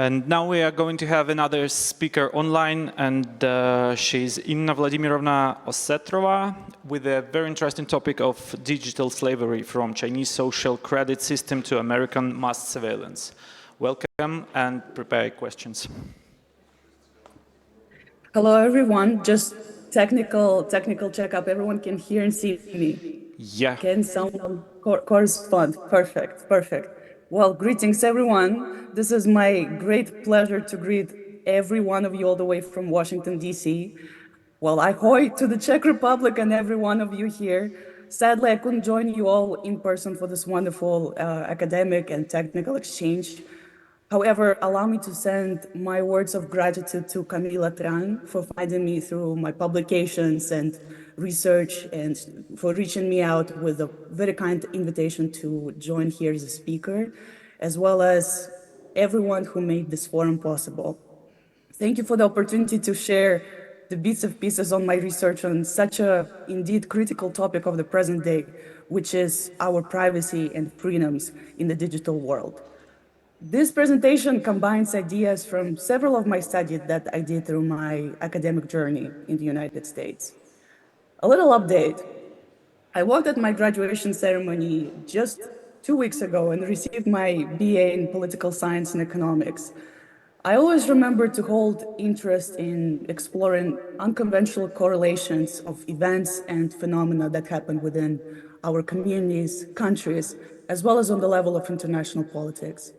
And now we are going to have another speaker online, and she's Inna Vladimirovna Osetrova with a very interesting topic of digital slavery from Chinese social credit system to American mass surveillance. Welcome and prepare questions. Hello, everyone. Just technical checkup. Everyone can hear and see me. Yeah. Can someone correspond? Perfect. Well, greetings, everyone. This is my great pleasure to greet every one of you all the way from Washington, D.C. Well, ahoy to the Czech Republic and every one of you here. Sadly, I couldn't join you all in person for this wonderful academic and technical exchange. However, allow me to send my words of gratitude to Camila Tran for finding me through my publications and research and for reaching me out with a very kind invitation to join here as a speaker, as well as everyone who made this forum possible. Thank you for the opportunity to share the bits of pieces on my research on such a indeed critical topic of the present day, which is our privacy and freedoms in the digital world. This presentation combines ideas from several of my studies that I did through my academic journey in the United States. A little update. I walked at my graduation ceremony just 2 weeks ago and received my BA in political science and economics. I always remember to hold interest in exploring unconventional correlations of events and phenomena that happen within our communities, countries, as well as on the level of international politics.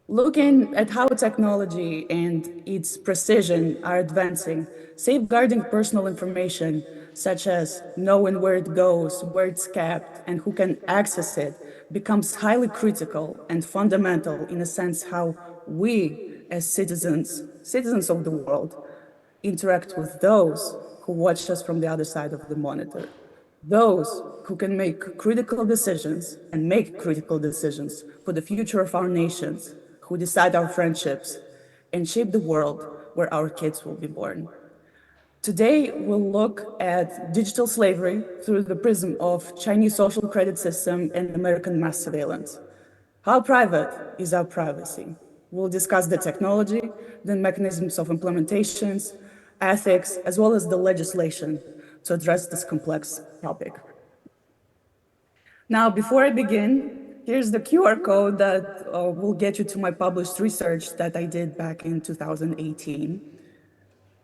Looking at how technology and its precision are advancing, safeguarding personal information, such as knowing where it goes, where it's kept, and who can access it, becomes highly critical and fundamental in a sense how we, as citizens of the world, interact with those who watch us from the other side of the monitor. Those who can make critical decisions and make critical decisions for the future of our nations, who decide our friendships and shape the world where our kids will be born. Today, we'll look at digital slavery through the prism of Chinese social credit system and American mass surveillance. How private is our privacy? We'll discuss the technology, the mechanisms of implementations, ethics, as well as the legislation to address this complex topic. Now, before I begin, here's the QR code that will get you to my published research that I did back in 2018.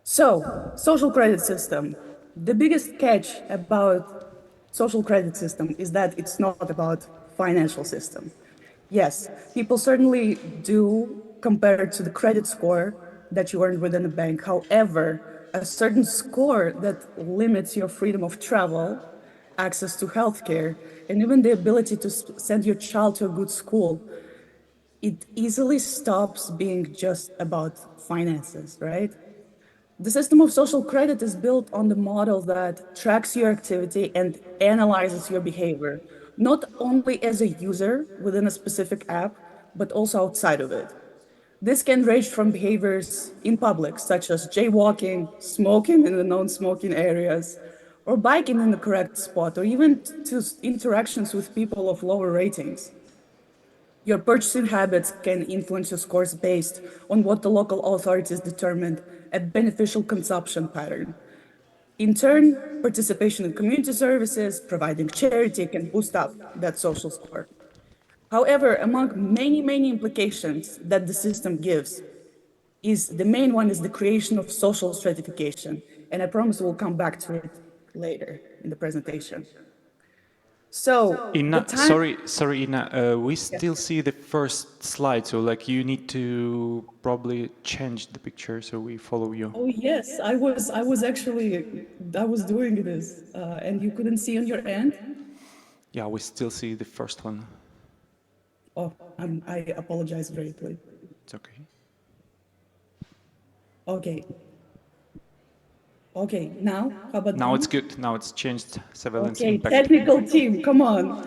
So, social credit system. The biggest catch about social credit system is that it's not about financial system. Yes, people certainly do compare it to the credit score that you earned within a bank. However, a certain score that limits your freedom of travel, access to healthcare, and even the ability to send your child to a good school, it easily stops being just about finances, right? The system of social credit is built on the model that tracks your activity and analyzes your behavior, not only as a user within a specific app, but also outside of it. This can range from behaviors in public, such as jaywalking, smoking in the non-smoking areas, or biking in the correct spot, or even to interactions with people of lower ratings. Your purchasing habits can influence your scores based on what the local authorities determined a beneficial consumption pattern. In turn, participation in community services, providing charity can boost up that social score. However, among many implications that the system gives, the main one is the creation of social stratification. And I promise we'll come back to it later in the presentation. So, Inna, sorry, Inna. We still see the first slide, so like you need to probably change the picture so we follow you. Oh yes, I was doing this, and you couldn't see on your end. Yeah, we still see the first one. Oh, I apologize greatly. It's okay. Okay. Okay, now, how about now? Now it's good. Now it's changed surveillance impact. Technical team, come on.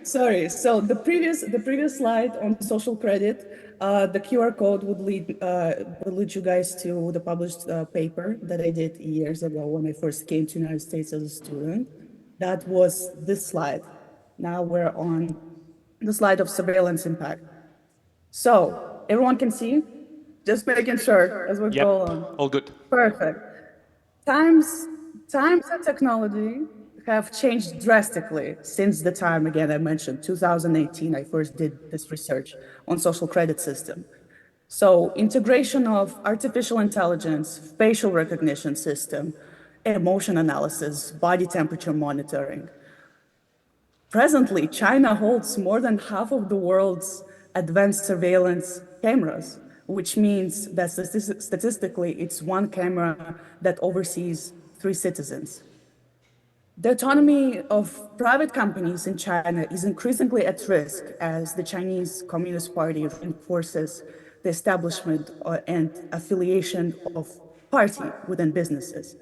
Sorry, so the previous slide on social credit, the QR code would lead you guys to the published paper that I did years ago when I first came to the United States as a student. That was this slide. Now we're on the slide of surveillance impact. So, everyone can see? Just making sure as we go Yep, along. all good. Perfect. Times, times and technology have changed drastically since the time, again, I mentioned 2018, I first did this research on social credit system. So integration of artificial intelligence, facial recognition system, emotion analysis, body temperature monitoring. Presently, China holds more than half of the world's advanced surveillance cameras, which means that statistically, it's one camera that oversees 3 citizens. The autonomy of private companies in China is increasingly at risk as the Chinese Communist Party reinforces the establishment and affiliation of party within businesses.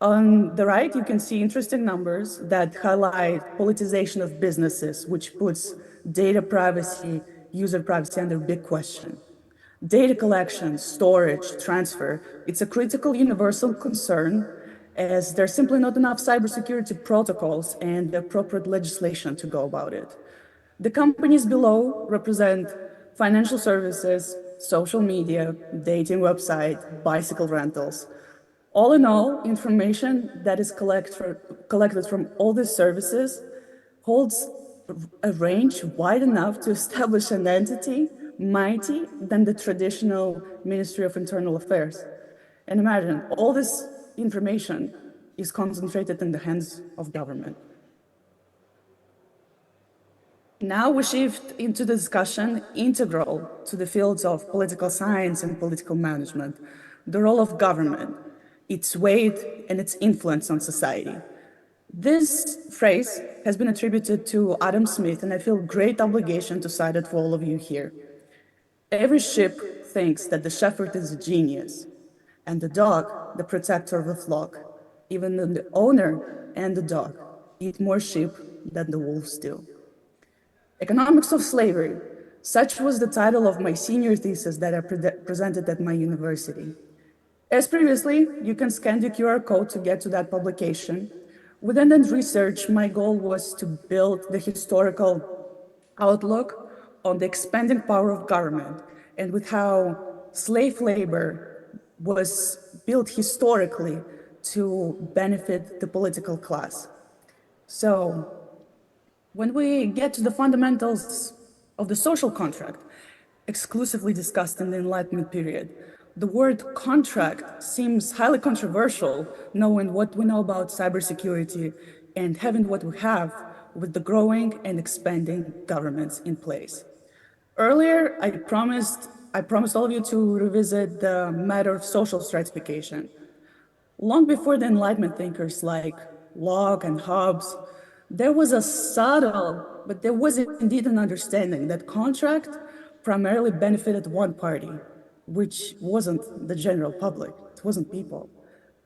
On the right, you can see interesting numbers that highlight politicization of businesses, which puts data privacy, user privacy under big question. Data collection, storage, transfer, it's a critical universal concern as there's simply not enough cybersecurity protocols and appropriate legislation to go about it. The companies below represent financial services, social media, dating website, bicycle rentals. All in all, information that is collected from all these services holds a range wide enough to establish an entity mighty than the traditional Ministry of Internal Affairs. And imagine, all this information is concentrated in the hands of government. Now we shift into the discussion integral to the fields of political science and political management, the role of government, its weight and its influence on society. This phrase has been attributed to Adam Smith, and I feel great obligation to cite it for all of you here. Every sheep thinks that the shepherd is a genius, and the dog, the protector of the flock. Even the owner and the dog eat more sheep than the wolves do. Economics of Slavery. Such was the title of my senior thesis that I presented at my university. As previously, you can scan the QR code to get to that publication. Within that research, my goal was to build the historical outlook on the expanding power of government and with how slave labor was built historically to benefit the political class. So when we get to the fundamentals of the social contract, exclusively discussed in the Enlightenment period, the word contract seems highly controversial, knowing what we know about cybersecurity and having what we have with the growing and expanding governments in place. Earlier, I promised all of you to revisit the matter of social stratification. Long before the Enlightenment thinkers like Locke and Hobbes, there was a subtle, but there was indeed an understanding that contract primarily benefited one party, which wasn't the general public, it wasn't people.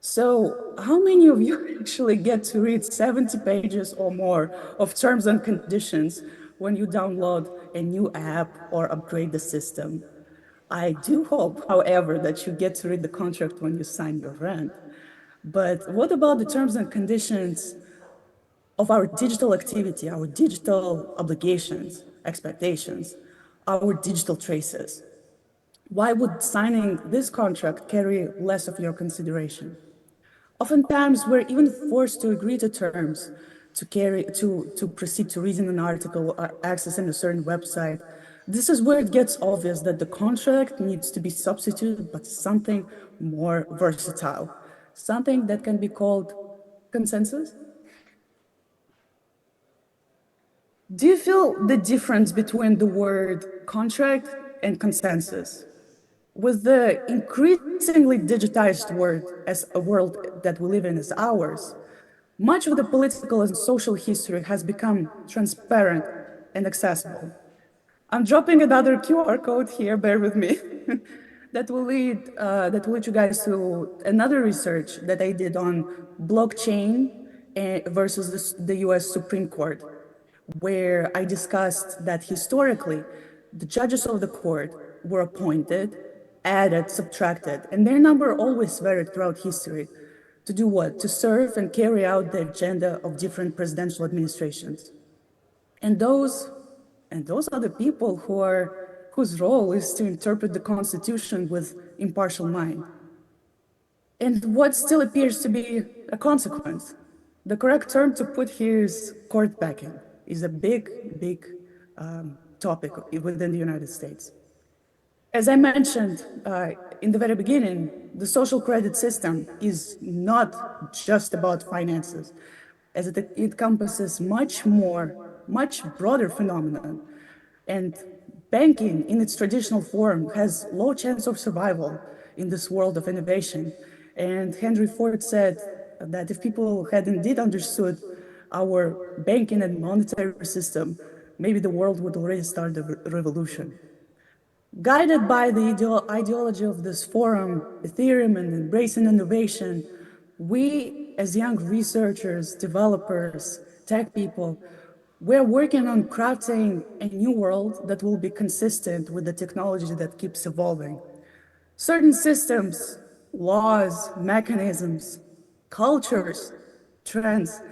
So how many of you actually get to read 70 pages or more of terms and conditions when you download a new app or upgrade the system? I do hope, however, that you get to read the contract when you sign your rent. But what about the terms and conditions of our digital activity, our digital obligations, expectations, our digital traces? Why would signing this contract carry less of your consideration? Oftentimes, we're even forced to agree to terms to proceed to reading an article or accessing a certain website. This is where it gets obvious that the contract needs to be substituted by something more versatile, something that can be called consensus. Do you feel the difference between the word contract and consensus? With the increasingly digitized world that we live in as ours, much of the political and social history has become transparent and accessible. I'm dropping another QR code here, bear with me, that will lead you guys to another research that I did on blockchain versus the US Supreme Court, where I discussed that historically, the judges of the court were appointed, added, subtracted, and their number always varied throughout history. To do what? To serve and carry out the agenda of different presidential administrations. And those are the people whose role is to interpret the Constitution with impartial mind. And what still appears to be a consequence. The correct term to put here is court packing, is a big topic within the United States. As I mentioned in the very beginning, the social credit system is not just about finances, as it encompasses much more, much broader phenomenon. And banking in its traditional form has low chance of survival in this world of innovation. And Henry Ford said that if people had indeed understood our banking and monetary system, maybe the world would already start a revolution. Guided by the ideology of this forum, Ethereum, and embracing innovation, we, as young researchers, developers, tech people, we're working on crafting a new world that will be consistent with the technology that keeps evolving. Certain systems, laws, mechanisms, cultures, trends,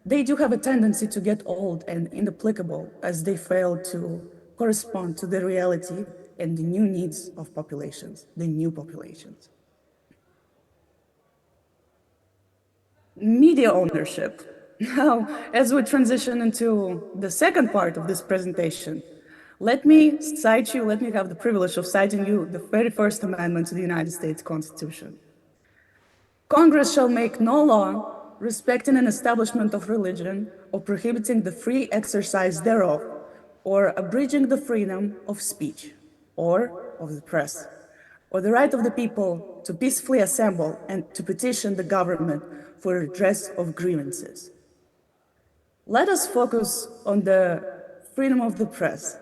they do have a tendency to get old and inapplicable as they fail to correspond to the reality and the new needs of populations, the new populations. Media ownership. Now, as we transition into the second part of this presentation, let me have the privilege of citing you the very first amendment to the United States Constitution. Congress shall make no law respecting an establishment of religion or prohibiting the free exercise thereof, or abridging the freedom of speech or of the press, or the right of the people to peacefully assemble and to petition the government for redress of grievances. Let us focus on the freedom of the press,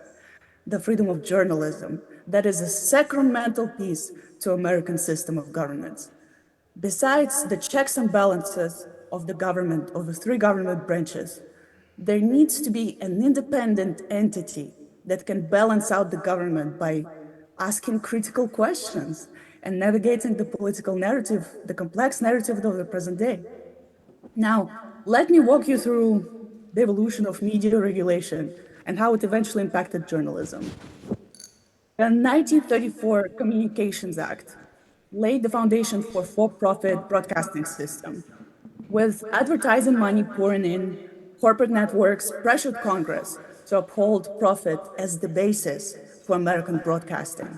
the freedom of journalism, that is a sacramental piece to American system of governance. Besides the checks and balances of the government, of the three government branches, there needs to be an independent entity that can balance out the government by asking critical questions and navigating the political narrative, the complex narrative of the present day. Now, let me walk you through the evolution of media regulation and how it eventually impacted journalism. The 1934 Communications Act laid the foundation for-profit broadcasting system. With advertising money pouring in, corporate networks pressured Congress to uphold profit as the basis for American broadcasting.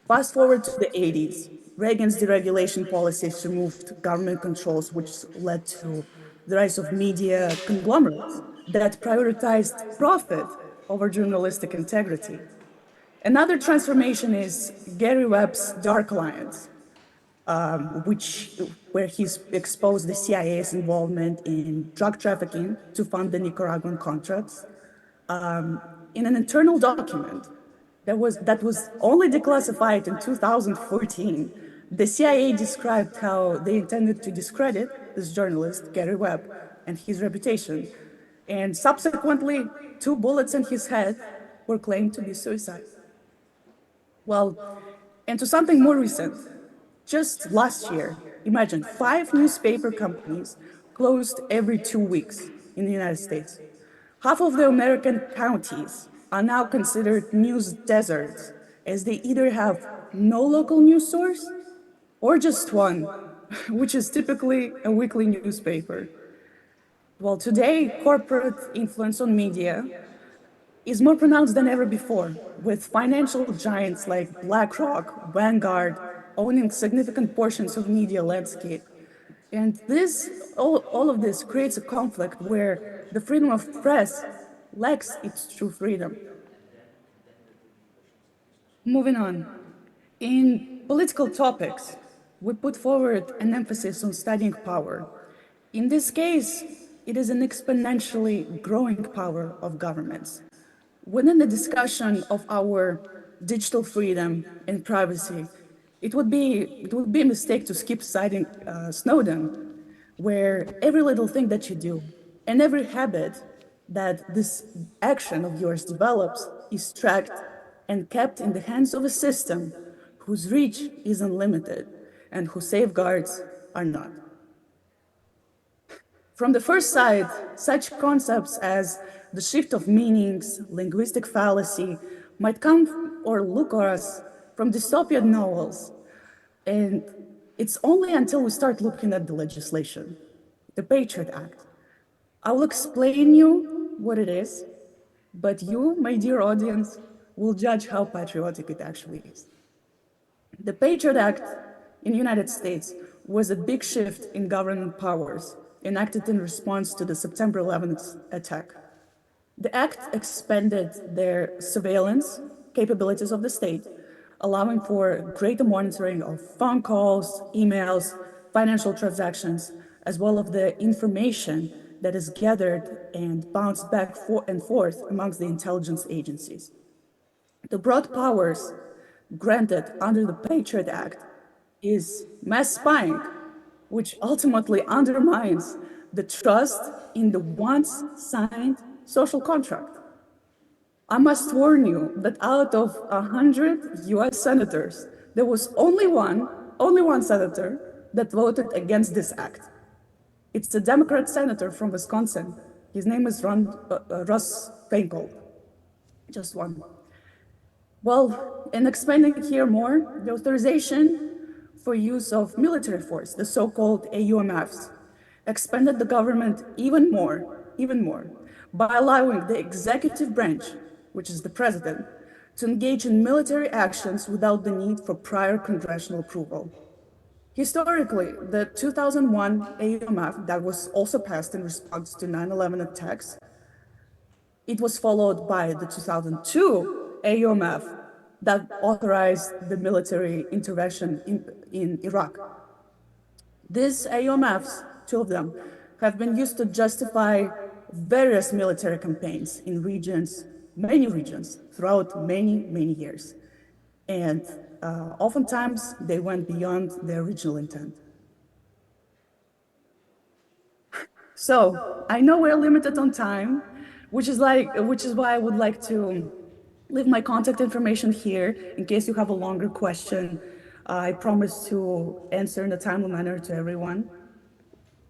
Fast forward to the 80s, Reagan's deregulation policies removed government controls, which led to the rise of media conglomerates that prioritized profit over journalistic integrity. Another transformation is Gary Webb's Dark Alliance, where he's exposed the CIA's involvement in drug trafficking to fund the Nicaraguan contracts. In an internal document that was only declassified in 2014, the CIA described how they intended to discredit this journalist, Gary Webb, and his reputation. And subsequently, 2 bullets in his head were claimed to be suicide. Well, and to something more recent, just last year, imagine 5 newspaper companies closed every 2 weeks in the United States. Half of the American counties are now considered news deserts, as they either have no local news source or just one, which is typically a weekly newspaper. Well, today, corporate influence on media is more pronounced than ever before, with financial giants like BlackRock, Vanguard owning significant portions of media landscape. And all of this creates a conflict where the freedom of press lacks its true freedom. Moving on. In political topics, we put forward an emphasis on studying power. In this case, it is an exponentially growing power of governments. Within the discussion of our digital freedom and privacy, it would be a mistake to skip citing Snowden, where every little thing that you do and every habit that this action of yours develops is tracked and kept in the hands of a system whose reach is unlimited and whose safeguards are not. From the first side, such concepts as the shift of meanings, linguistic fallacy, might come or look at us from dystopian novels. And it's only until we start looking at the legislation, the Patriot Act. I will explain you what it is, but you, my dear audience, will judge how patriotic it actually is. The Patriot Act in the United States was a big shift in government powers enacted in response to the September 11th attack. The act expanded their surveillance capabilities of the state, allowing for greater monitoring of phone calls, emails, financial transactions, as well as the information that is gathered and bounced back and forth amongst the intelligence agencies. The broad powers granted under the Patriot Act is mass spying, which ultimately undermines the trust in the once signed social contract. I must warn you that out of 100 US senators, there was only one senator that voted against this act. It's a Democrat senator from Wisconsin. His name is Russ Feingold. Just one. Well, in expanding here more, the authorization for use of military force, the so-called AUMFs, expanded the government even more, by allowing the executive branch, which is the president, to engage in military actions without the need for prior congressional approval. Historically, the 2001 AUMF that was also passed in response to 9/11 attacks, it was followed by the 2002 AUMF that authorized the military intervention in Iraq. These AUMFs, two of them, have been used to justify various military campaigns in regions, many regions, throughout many years. And oftentimes they went beyond their original intent. So I know we're limited on time, which is why I would like to leave my contact information here in case you have a longer question. I promise to answer in a timely manner to everyone.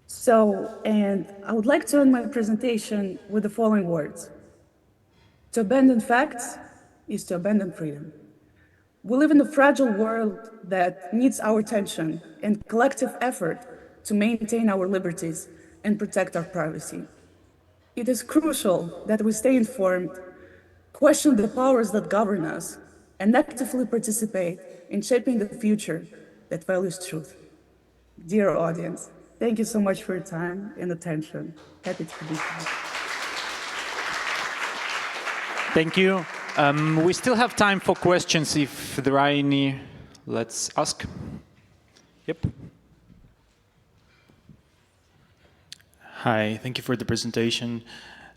So, and I would like to end my presentation with the following words. To abandon facts is to abandon freedom. We live in a fragile world that needs our attention and collective effort to maintain our liberties and protect our privacy. It is crucial that we stay informed, question the powers that govern us, and actively participate in shaping the future that values truth. Dear audience, thank you so much for your time and attention. Happy to be here. Thank you. We still have time for questions if there are any. Let's ask. Yep. Hi, thank you for the presentation.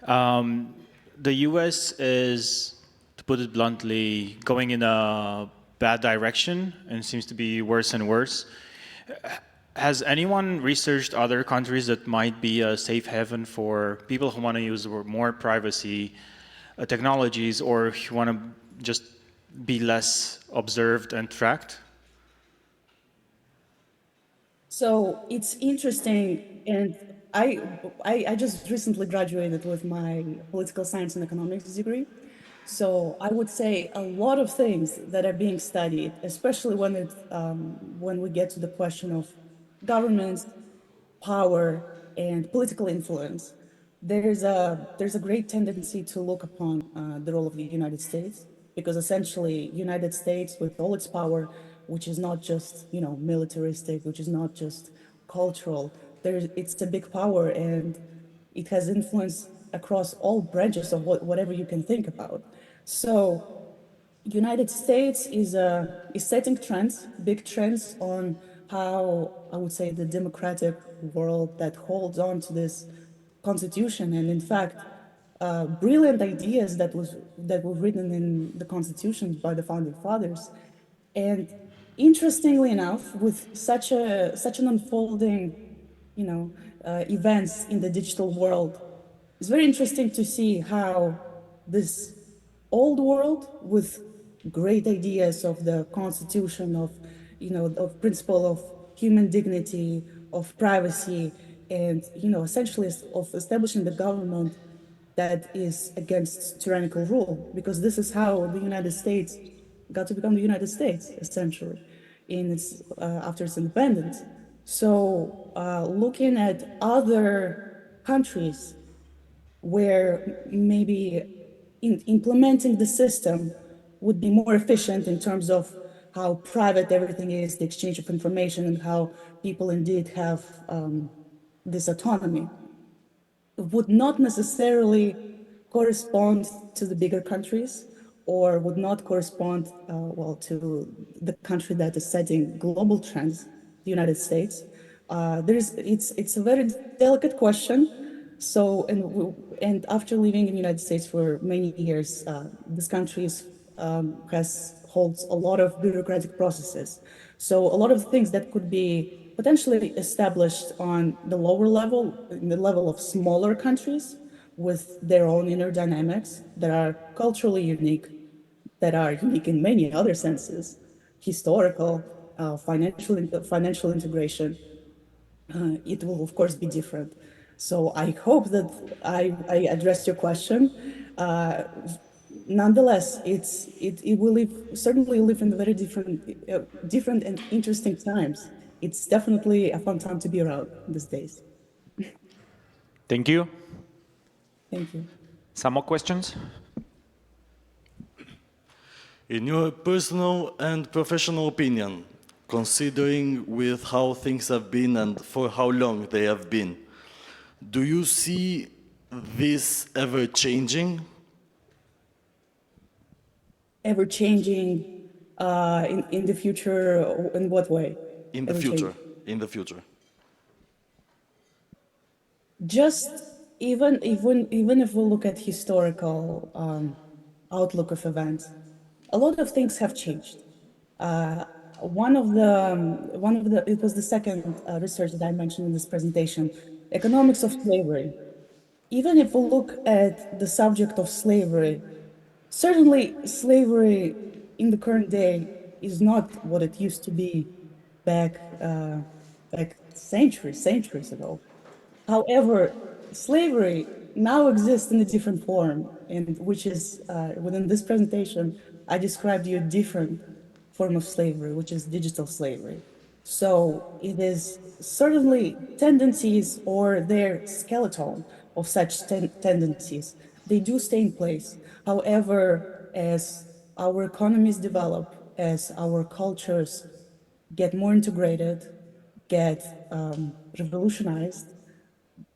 The US is, to put it bluntly, going in a bad direction and seems to be worse and worse. Has anyone researched other countries that might be a safe haven for people who want to use more privacy technologies or who want to just be less observed and tracked? So it's interesting, and I just recently graduated with my political science and economics degree. So I would say a lot of things that are being studied, especially when we get to the question of governments, power, and political influence, there's a great tendency to look upon the role of the United States, because essentially United States, with all its power, which is not just militaristic, which is not just cultural, it's a big power, and it has influence across all branches of whatever you can think about. So United States is setting trends, big trends on how I would say the democratic world that holds on to this constitution, and in fact, brilliant ideas that were written in the constitution by the founding fathers. And interestingly enough, with such an unfolding, events in the digital world, it's very interesting to see how this old world with great ideas of the constitution, of principle of human dignity, of privacy, and essentially of establishing the government that is against tyrannical rule, because this is how the United States got to become the United States, essentially, after its independence. So looking at other countries where maybe implementing the system would be more efficient in terms of how private everything is, the exchange of information, and how people indeed have this autonomy, would not necessarily correspond to the bigger countries, or would not correspond well to the country that is setting global trends, the United States. It's a very delicate question. So and after living in the United States for many years, this country holds a lot of bureaucratic processes. So a lot of things that could be potentially established on the lower level, in the level of smaller countries with their own inner dynamics that are culturally unique, that are unique in many other senses, historical, financial integration, it will of course be different. So I hope that I addressed your question. Nonetheless, it will certainly live in very different and interesting times. It's definitely a fun time to be around these days. Thank you. Thank you. Some more questions? In your personal and professional opinion, considering with how things have been and for how long they have been, do you see this ever changing? Ever changing in the future, in what way? In the future, in the future. Just even if we look at historical outlook of events, a lot of things have changed. One of the it was the second research that I mentioned in this presentation, economics of slavery. Even if we look at the subject of slavery, certainly slavery in the current day is not what it used to be back centuries ago. However, slavery now exists in a different form, and which is within this presentation, I described you a different form of slavery, which is digital slavery. So it is certainly tendencies or their skeleton of such tendencies. They do stay in place. However, as our economies develop, as our cultures get more integrated, get revolutionized,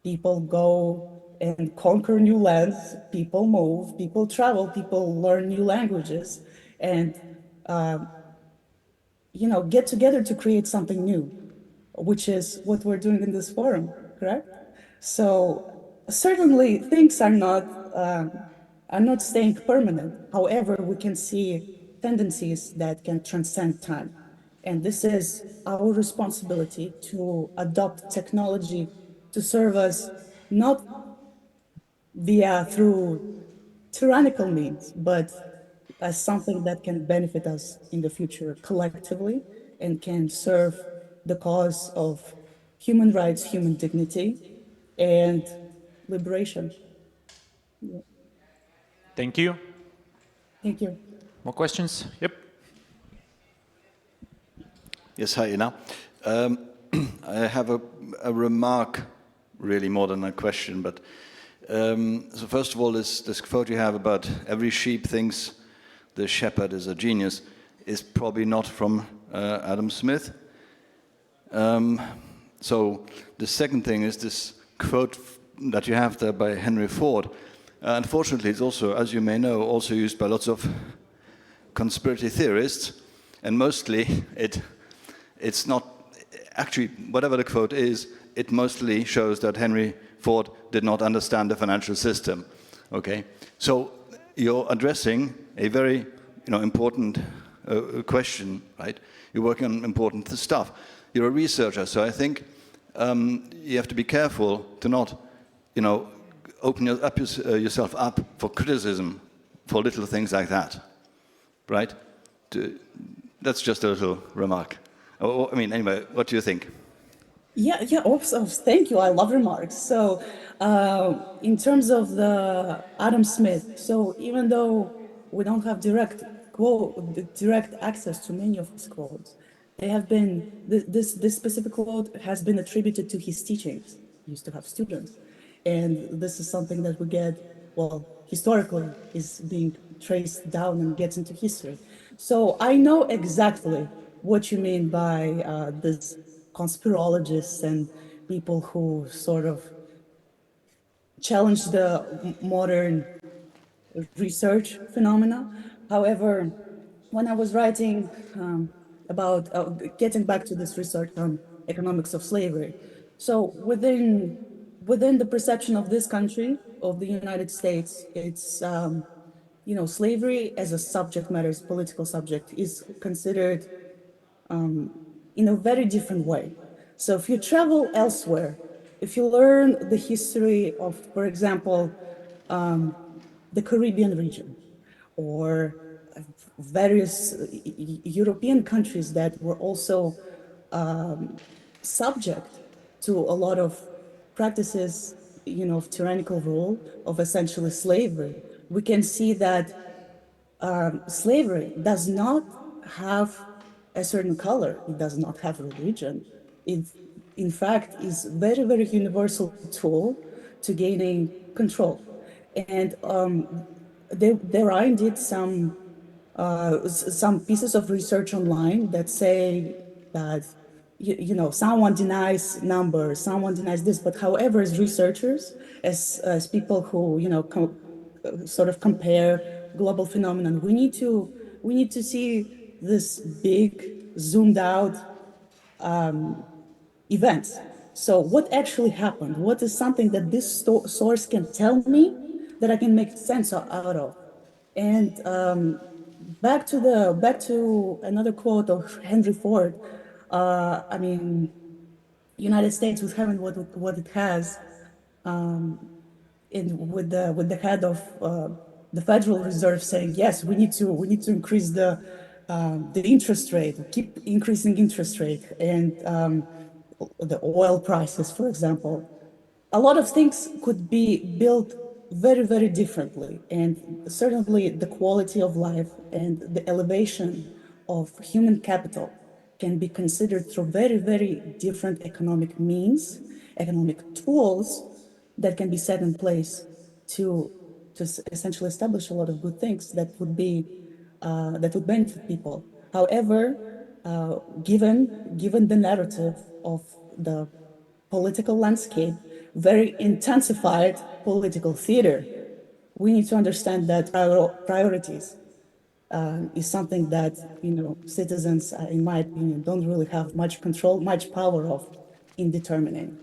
people go and conquer new lands, people move, people travel, people learn new languages, and get together to create something new, which is what we're doing in this forum, correct? So certainly things are not staying permanent. However, we can see tendencies that can transcend time. And this is our responsibility to adopt technology to serve us not through tyrannical means, but as something that can benefit us in the future collectively and can serve the cause of human rights, human dignity, and liberation. Yeah. Thank you. Thank you. More questions? Yep. Yes, hi, Ina. I have a remark, really more than a question, but so first of all, this quote you have about every sheep thinks the shepherd is a genius is probably not from Adam Smith. So the second thing is this quote that you have there by Henry Ford. Unfortunately, it's also, as you may know, also used by lots of conspiracy theorists, and mostly it's not, actually, whatever the quote is, it mostly shows that Henry Ford did not understand the financial system, okay? So you're addressing a very, important question, right? You're working on important stuff. You're a researcher, so I think you have to be careful to not, open yourself up for criticism for little things like that, right? That's just a little remark. I mean, anyway, what do you think? Yeah. Thank you. I love remarks. So, in terms of the Adam Smith, so even though we don't have direct access to many of his quotes, they have been this specific quote has been attributed to his teachings. He used to have students, and this is something that we get, well, historically is being traced down and gets into history. So I know exactly what you mean by this conspirologists and people who sort of challenge the modern research phenomena. However, when I was writing about getting back to this research on economics of slavery, so within the perception of this country, of the United States, it's slavery as a subject matter, as political subject, is considered in a very different way. So if you travel elsewhere, if you learn the history of, for example, the Caribbean region, or various European countries that were also subject to a lot of practices, of tyrannical rule, of essentially slavery, we can see that slavery does not have a certain color. It does not have religion. It, in fact, is very, very universal tool to gaining control. And there are indeed some pieces of research online that say that someone denies numbers, someone denies this, but however, as researchers, as people who sort of compare global phenomenon, we need to see this big zoomed out events. So what actually happened? What is something that this source can tell me that I can make sense out of? And back to another quote of Henry Ford. I mean, United States with having what it has, with the head of the Federal Reserve saying, yes, we need to increase the interest rate, keep increasing interest rate, and the oil prices, for example. A lot of things could be built very, very differently. And certainly the quality of life and the elevation of human capital can be considered through very, very different economic means, economic tools that can be set in place to essentially establish a lot of good things that would benefit people. However, given the narrative of the political landscape, very intensified political theater, we need to understand that priorities is something that citizens, in my opinion, don't really have much control, much power of in determining.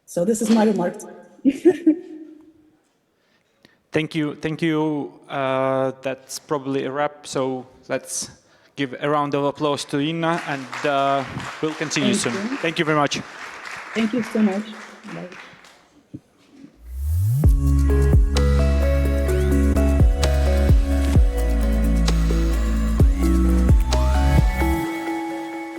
So this is my remark. Thank you. Thank you. That's probably a wrap. So let's give a round of applause to Inna, and we'll continue soon. Thank you. Thank you very much. Thank you so much. Bye.